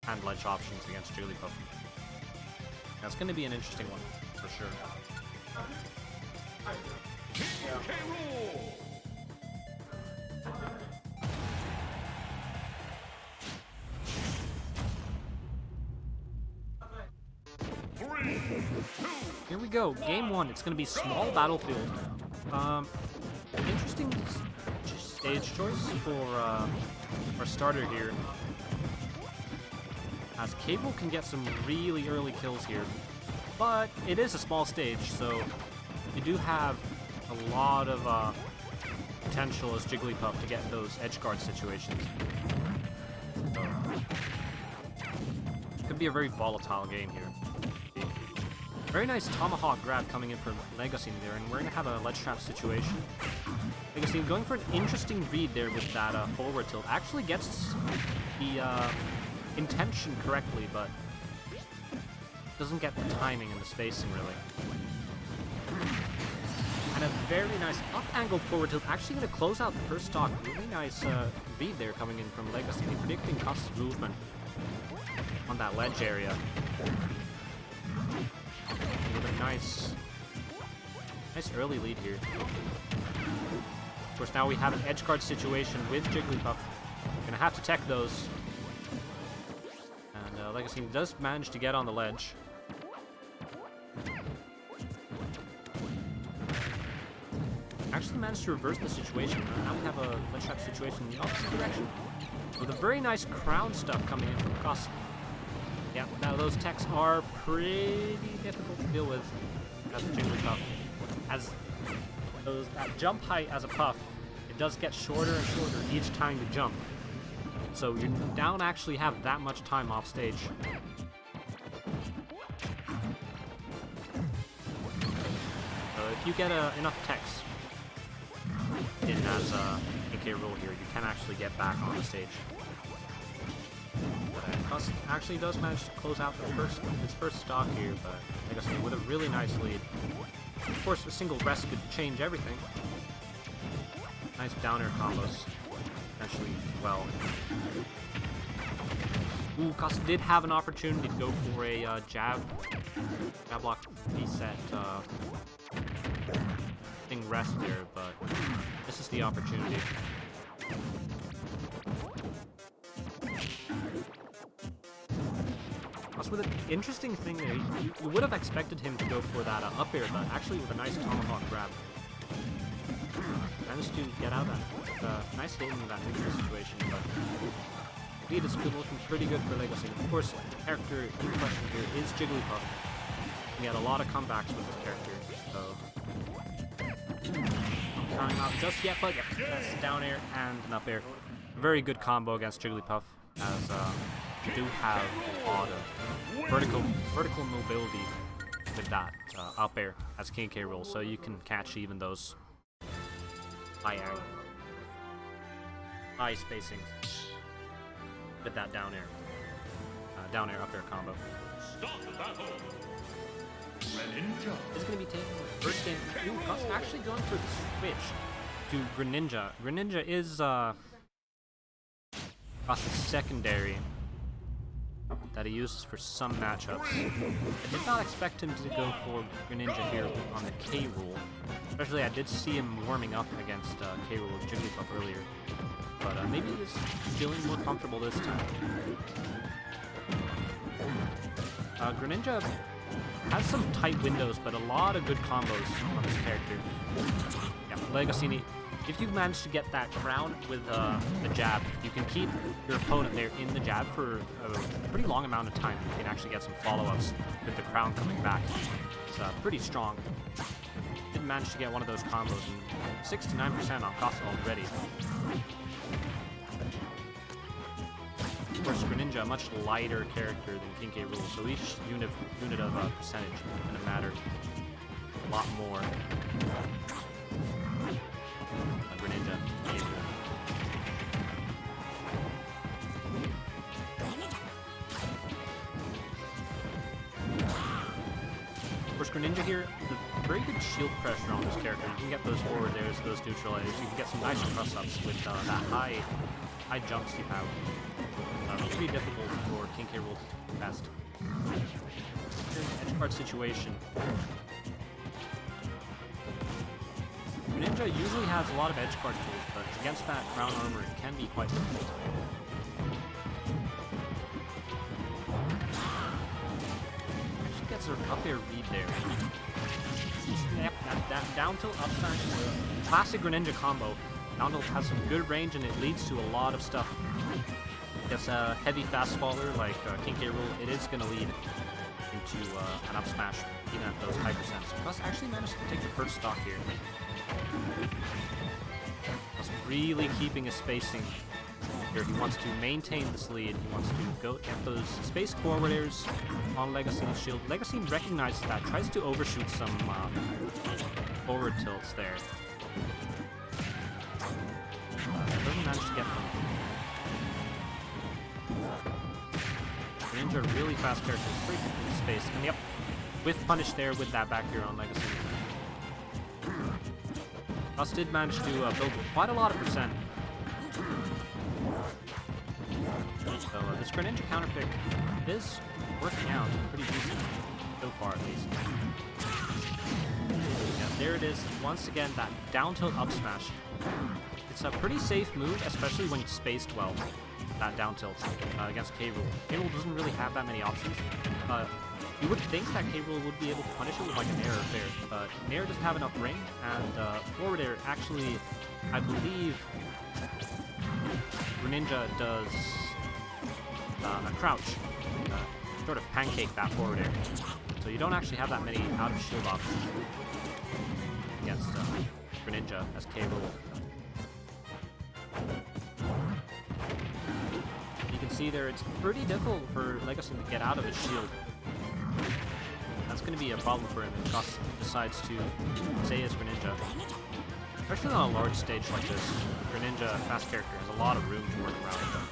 and ledge options against Jigglypuff. That's going to be an interesting one, for sure. Here we go, game 1. It's going to be small battlefield. Interesting stage choice for our starter here, as Cable can get some really early kills here, but it is a small stage, so you do have a lot of potential as Jigglypuff to get those edge guard situations. So, could be a very volatile game here. Very nice tomahawk grab coming in from leggasiini there, and we're going to have a ledge trap situation. leggasiini going for an interesting read there with that forward tilt. Actually gets the intention correctly, but doesn't get the timing and the spacing really. And a very nice up-angled forward tilt. Actually going to close out the first stock. Really nice read there coming in from leggasiini, predicting Kass' movement on that ledge area. With a nice early lead here. Of course, now we have an edge guard situation with Jigglypuff. Gonna have to tech those. And leggasiini does manage to get on the ledge. Actually managed to reverse the situation. Now we have a ledge trap situation in the opposite direction. With a very nice crown stuff coming in from Kass. Yeah, now those techs are pretty difficult to deal with as a Jigglypuff. As that jump height as a Puff, it does get shorter and shorter each time you jump. So you don't actually have that much time off stage. So if you get enough techs in as AK Rool here, you can actually get back on the stage. Kass actually does manage to close out his first stock here, but like I said, with a really nice lead. Of course, a single rest could change everything. Nice down air combos, potentially as well. Ooh, Kass did have an opportunity to go for a jab block reset thing rest there, but this is the opportunity. With an interesting thing there, you would have expected him to go for that up air, but actually with a nice tomahawk grab. Managed to get out of that. Nice hit in that neutral situation, but indeed it's looking pretty good for leggasiini. Of course, the character in question here is Jigglypuff. He had a lot of comebacks with this character, so not counting him out just yet, but yeah, that's down air and an up air. Very good combo against Jigglypuff, as you do have a lot of vertical mobility with that up air as King K Rool, so you can catch even those high spacing with that down air up air combo. Greninja Is going to be taking the first game. Ooh, Kass actually going for the switch to Greninja. Greninja is Kass' secondary that he uses for some matchups. I did not expect him to go for Greninja here on the K Rool. Especially, I did see him warming up against K Rool with Jigglypuff earlier. But maybe he's feeling more comfortable this time. Greninja has some tight windows, but a lot of good combos on this character. Yeah, leggasiini. If you manage to get that crown with the jab, you can keep your opponent there in the jab for a pretty long amount of time. You can actually get some follow-ups with the crown coming back. It's pretty strong. Did manage to get one of those combos, and 69% on Kass already. Of course, Greninja, a much lighter character than King K Rool, so each unit of percentage is going to matter a lot more. Greninja. Of course, Greninja here, the very good shield pressure on this character. You can get those forward airs, those neutral airs. You can get some nice cross-ups with that high jumps you have. It's pretty difficult for King K Rool test. Edge guard situation. Greninja usually has a lot of edge guard tools, but against that ground armor, it can be quite difficult. She gets her up air read there. Yep, that down tilt up smash is a classic Greninja combo. Down tilt has some good range and it leads to a lot of stuff. It's a heavy fast faller like King K. Rool. It is going to lead into an up smash, even at those high percents. Kass actually managed to take the first stock here. Kass really keeping his spacing here. He wants to maintain this lead. He wants to go get those spaced forward airs on Legacy's shield. Legacy recognizes that, tries to overshoot some forward tilts there. Doesn't manage to get them. Greninja, really fast character, pretty good in space. And yep, with punish there with that back here on Legacy. Kass did manage to build quite a lot of percent. So this Greninja counter pick is working out pretty decent so far at least. Yeah, there it is. Once again, that down tilt up smash. It's a pretty safe move, especially when spaced well. That down tilt against K. Rool. K. Rool doesn't really have that many options. You would think that K. Rool would be able to punish it with like an air or fair, but Nair doesn't have enough ring, and forward air actually, I believe, Greninja does a crouch, sort of pancake that forward air. So you don't actually have that many out of shield options against Greninja as K. Rool. You can see there, it's pretty difficult for Legacy to get out of his shield. That's going to be a problem for him if Kass decides to stay as Greninja. Especially on a large stage like this, Greninja, fast character, has a lot of room to work around with them.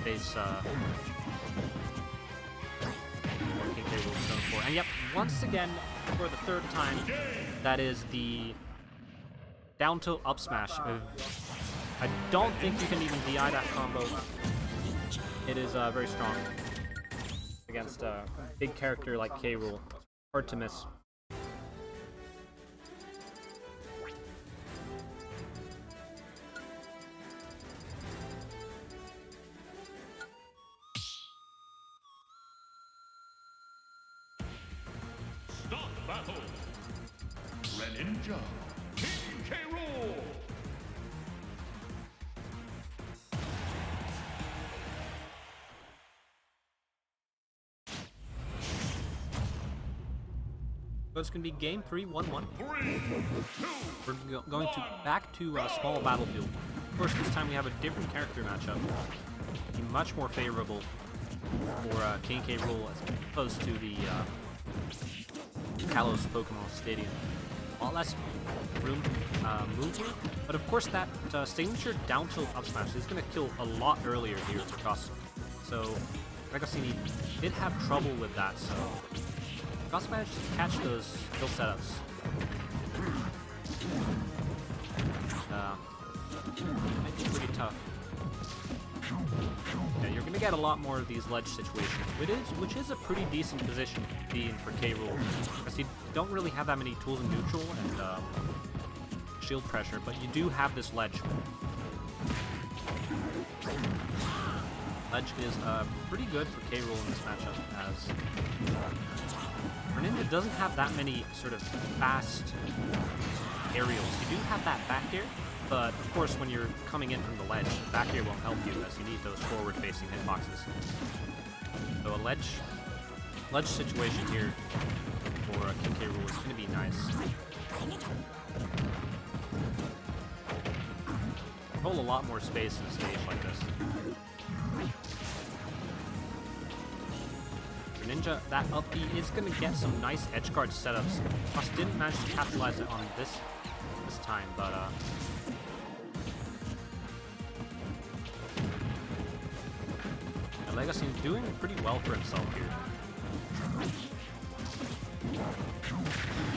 Face King K. Rool is known for. And yep, once again, for the third time, that is the down tilt up smash. I don't think you can even DI that combo. It is very strong against a big character like K. Rool. Hard to miss. Start battle. Greninja, King K. Rool. So it's going to be game 3, 1-1. 3, 2, We're going to back to small battlefield. Of course, this time we have a different character matchup. Be much more favorable for King K. Rool as opposed to the Kalos Pokemon Stadium. A lot less room move here, but of course that signature down tilt up smash is going to kill a lot earlier here for Kass. So Legacy did have trouble with that, so Kass managed to catch those kill setups. Might be pretty tough. Yeah, you're gonna get a lot more of these ledge situations, which is a pretty decent position to be in for K. Rool, because you don't really have that many tools in neutral and shield pressure, but you do have this ledge. Ledge is pretty good for K. Rool in this matchup, as Greninja doesn't have that many sort of fast aerials. You do have that back air, but of course when you're coming in from the ledge, back air won't help you as you need those forward-facing hitboxes. So a ledge situation here for King K. Rool is going to be nice. Hold a lot more space in a stage like this. Greninja, that up B is going to get some nice edgeguard setups. Kass didn't manage to capitalize it on this time, but Legacy is doing pretty well for himself here.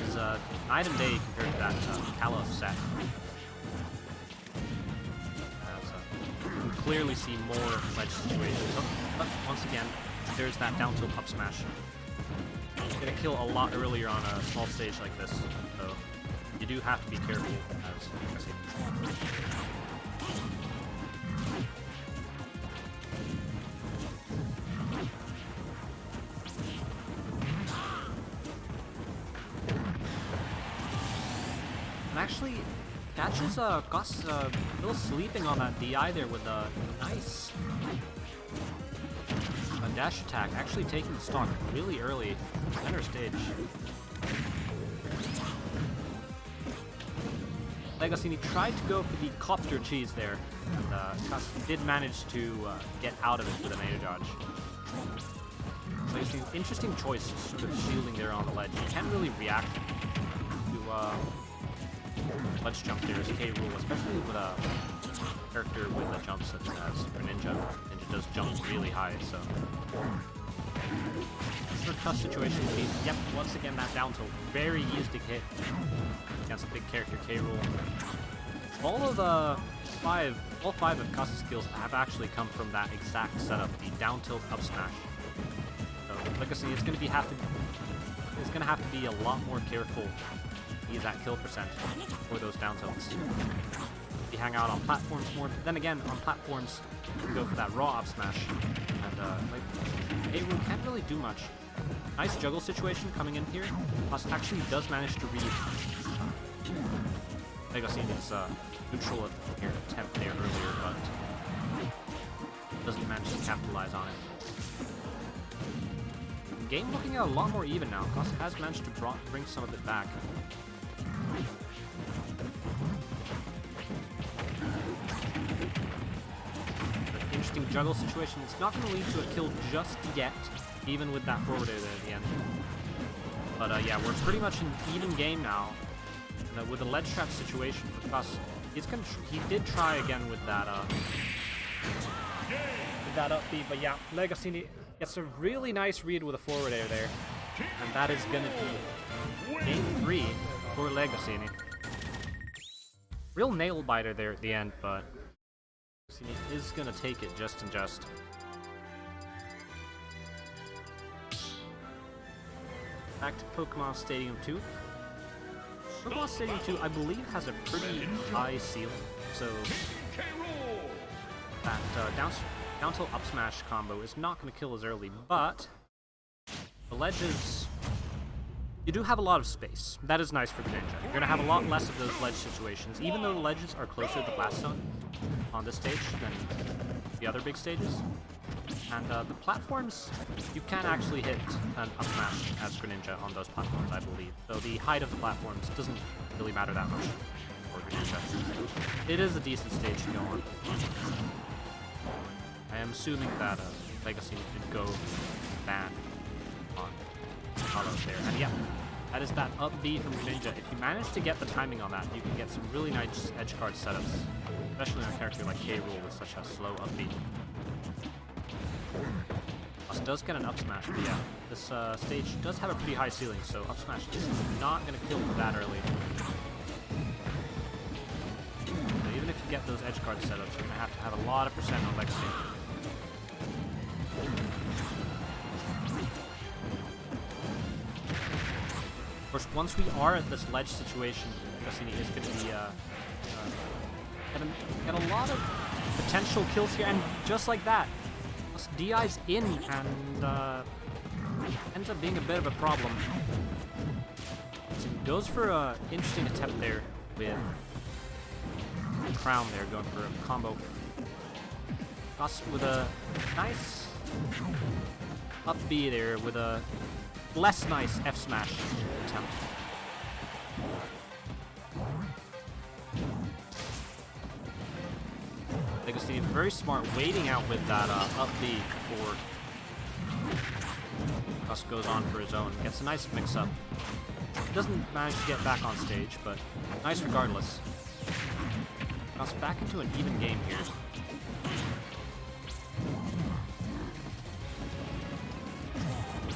It's night and day compared to that Kalos set. You can clearly see more ledge situations. But once again, there's that down tilt up smash. Gonna kill a lot earlier on a small stage like this, so you do have to be careful as I see. And actually, catches Kass a little sleeping on that DI there with a nice dash attack, actually taking the stock really early, center stage. Leggasiini tried to go for the copter cheese there, and Kass did manage to get out of it with an air dodge. Leggasiini, interesting choice, sort of shielding there on the ledge. You can't really react to ledge jump there as K. Rool, especially with a character with a jump such as Greninja. Ninja does jump really high, so sort of tough situation. Yep, once again that down tilt, very easy to hit against a big character K. Rool. All five of Kass's skills have actually come from that exact setup, the down tilt up smash. So Legacy is going to have to be a lot more careful. He's at kill percent for those down tilts. You hang out on platforms more, but then again, on platforms, you can go for that raw up smash. And like, Rool can't really do much. Nice juggle situation coming in here. Plus, actually does manage to read Leggasiini's neutral attempt there earlier, but doesn't manage to capitalize on it. Game looking a lot more even now. Kass has managed to bring some of it back. Interesting juggle situation. It's not going to lead to a kill just yet, even with that forward air there at the end. But yeah, we're pretty much in even game now. And, with a ledge trap situation for Kass, he did try again with that upbeat, but yeah, Leggasiini gets a really nice read with a forward air there, and that is going to be game 3 for Leggasiini. Real nail biter there at the end, but Leggasiini is going to take it just and just. Back to Pokemon Stadium 2. Pokemon Stadium 2, I believe, has a pretty high ceiling, so that down tilt up smash combo is not going to kill as early, but the ledges, you do have a lot of space. That is nice for Greninja. You're going to have a lot less of those ledge situations, even though the ledges are closer to the blast zone on this stage than the other big stages. And the platforms, you can actually hit an up smash as Greninja on those platforms, I believe. So the height of the platforms doesn't really matter that much for Greninja. It is a decent stage to go on. I am assuming that Legacy did go ban on Carlos there. And yeah, that is that up B from Greninja. If you manage to get the timing on that, you can get some really nice edge guard setups, especially on a character like K. Rool with such a slow up B. Plus does get an up smash, but yeah, this stage does have a pretty high ceiling, so up smash is not going to kill that early. So even if you get those edge guard setups, you're going to have a lot of percent on Legacy. Of course, once we are at this ledge situation, Legacy is going to be get a lot of potential kills here, and just like that, DI's in, and ends up being a bit of a problem. So he goes for an interesting attempt there with Crown there, going for a combo. Kass with a nice up B there with a less nice F smash attempt. Legacy very smart, waiting out with that up B before Kass goes on for his own. Gets a nice mix-up. Doesn't manage to get back on stage, but nice regardless. Kass back into an even game here.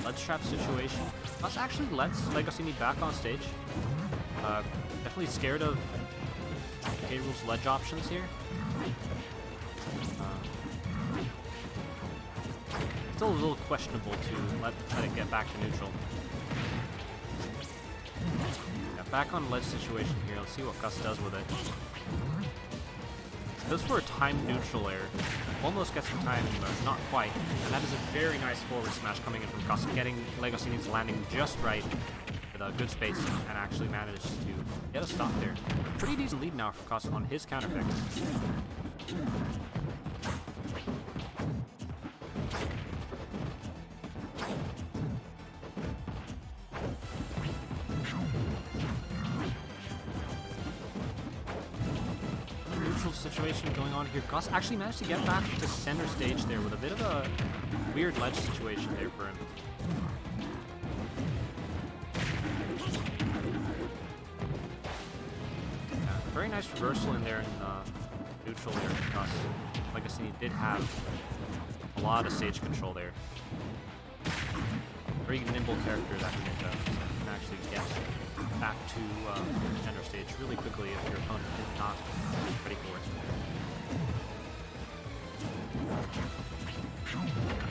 Ledge trap situation. Kass actually lets Legacy back on stage. Definitely scared of K. Rool's ledge options here. Still a little questionable to let it get back to neutral. Yeah, back on ledge situation here. Let's see what Kass does with it. Goes for a timed neutral air. Almost gets the timing, but not quite. And that is a very nice forward smash coming in from Kass, getting leggasiini's landing just right with a good space, and actually managed to get a stop there. Pretty decent lead now for Kass on his counter pick. Situation going on here. Kass actually managed to get back to center stage there with a bit of a weird ledge situation there for him. Yeah, very nice reversal in there in neutral there for Kass. Leggasiini did have a lot of stage control there. Very nimble character that can actually get back to center stage really quickly if your opponent is not ready for it.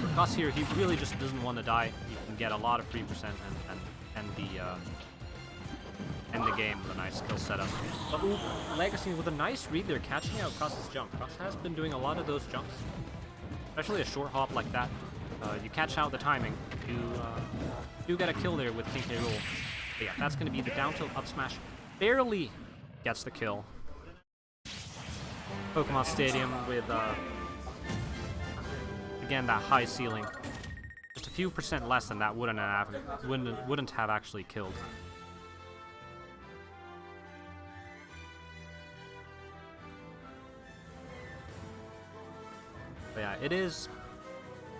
For Kass here, he really just doesn't want to die. You can get a lot of free percent and end the game with a nice skill setup. But ooh, Leggasiini with a nice read there, catching out Kass's jump. Kass has been doing a lot of those jumps, especially a short hop like that. You catch out the timing, you do get a kill there with King K. Rool. But yeah, that's going to be the down tilt up smash. Barely gets the kill. Pokemon Stadium with, again, that high ceiling. Just a few percent less than that wouldn't have actually killed. But yeah, it is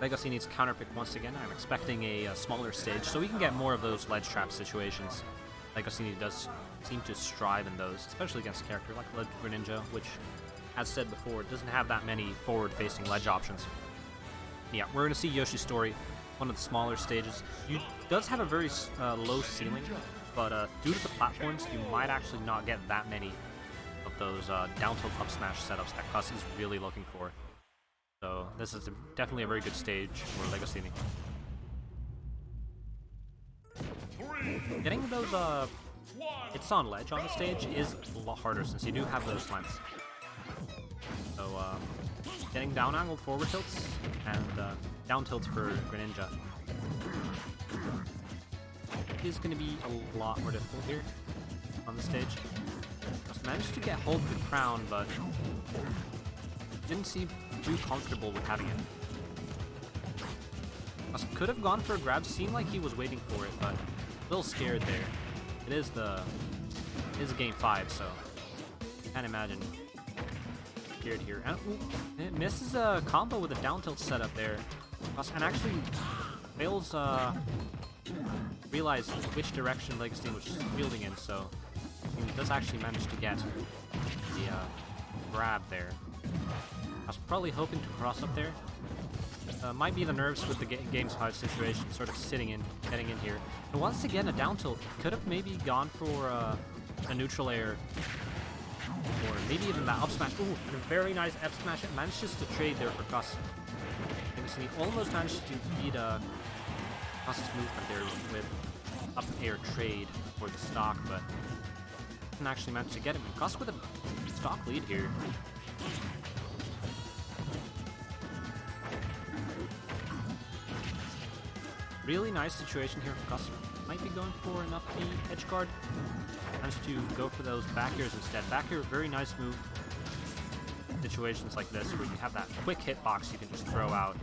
Leggasiini's counter pick once again. I'm expecting a smaller stage, so we can get more of those ledge trap situations. Leggasiini does seem to strive in those, especially against a character like Greninja, which, as said before, doesn't have that many forward-facing ledge options. Yeah, we're going to see Yoshi's Story, one of the smaller stages. It does have a very low ceiling, but due to the platforms, you might actually not get that many of those down tilt up smash setups that Kass is really looking for. So this is definitely a very good stage for Leggasiini. Getting those hits on ledge on the stage is a lot harder since you do have those slants. So getting down angled forward tilts and down tilts for Greninja is going to be a lot more difficult here on the stage. Just managed to get hold of the crown, but didn't seem too comfortable with having it. Could have gone for a grab, seemed like he was waiting for it, but a little scared there. It is game 5, so you can't imagine scared here. And ooh, it misses a combo with a down tilt setup there, and actually fails realize which direction Leggasiini was fielding in, so he does actually manage to get the grab there. I was probably hoping to cross up there. Might be the nerves with the Games 5 situation, sort of getting in here. And once again, a down tilt. Could have maybe gone for a neutral air, or maybe even that up smash. Ooh, and a very nice F smash. It manages to trade there for Kass. He almost managed to beat Kass's movement there with up air trade for the stock, but didn't actually manage to get him. Kass with a stock lead here. Really nice situation here for Kass. Might be going for an up B edge guard. Managed to go for those back airs instead. Back air, very nice move. Situations like this where you have that quick hitbox you can just throw out.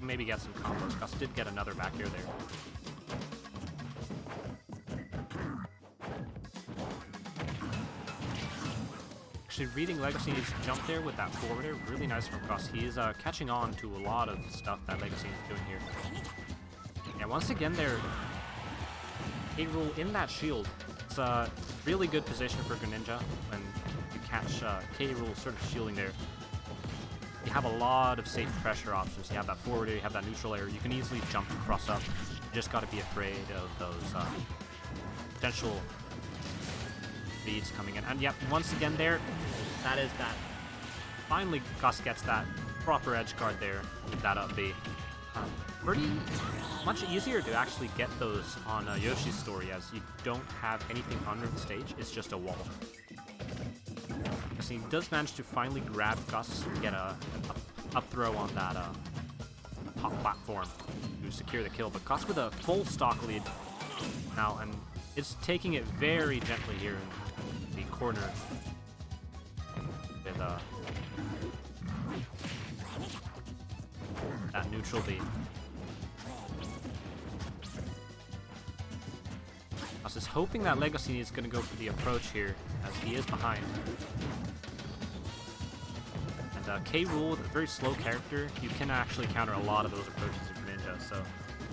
Maybe get some combos. Kass did get another back air there. Actually, reading Leggasiini's jump there with that forward air, really nice from Kass. He is catching on to a lot of stuff that Leggasiini is doing here. Yeah, once again there, K. Rool in that shield. It's a really good position for Greninja when you catch K. Rool sort of shielding there. You have a lot of safe pressure options. You have that forward air, you have that neutral air. You can easily jump and cross up. You just got to be afraid of those potential leads coming in. And yep, once again there, that is that. Finally, Kass gets that proper edge guard there with that up B. Pretty much easier to actually get those on Yoshi's story, as you don't have anything under the stage, it's just a wall. So he does manage to finally grab Gus and get a up throw on that top platform to secure the kill, but Gus with a full stock lead now, and it's taking it very gently here in the corner with that neutral beat. I was just hoping that leggasiini is going to go for the approach here, as he is behind. And K. Rool, with a very slow character, you can actually counter a lot of those approaches of Greninja, so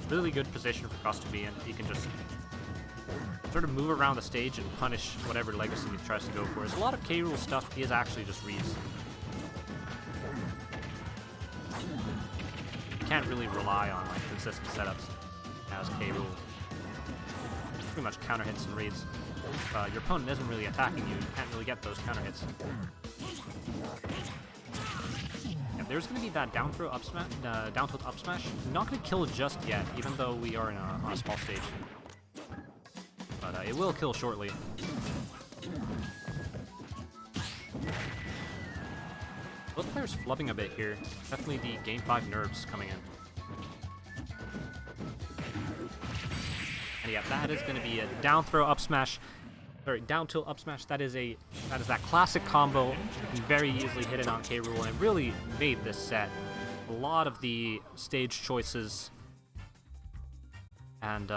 really good position for Kass to be in. He can just sort of move around the stage and punish whatever leggasiini tries to go for. As a lot of K. Rool stuff is actually just reads. You can't really rely on like consistent setups as K. Rool. Pretty much counter hits and reads. Your opponent isn't really attacking you, you can't really get those counter hits. Yeah, there's going to be that down throw up smash, down tilt up smash. Not going to kill just yet, even though we are on a small stage. But it will kill shortly. Both players flubbing a bit here. Definitely the Game 5 nerves coming in. And yeah, that is going to be a down throw up smash. Sorry, down tilt up smash. That is that classic combo. You can very easily hit it on K. Rool, and it really made this set. A lot of the stage choices and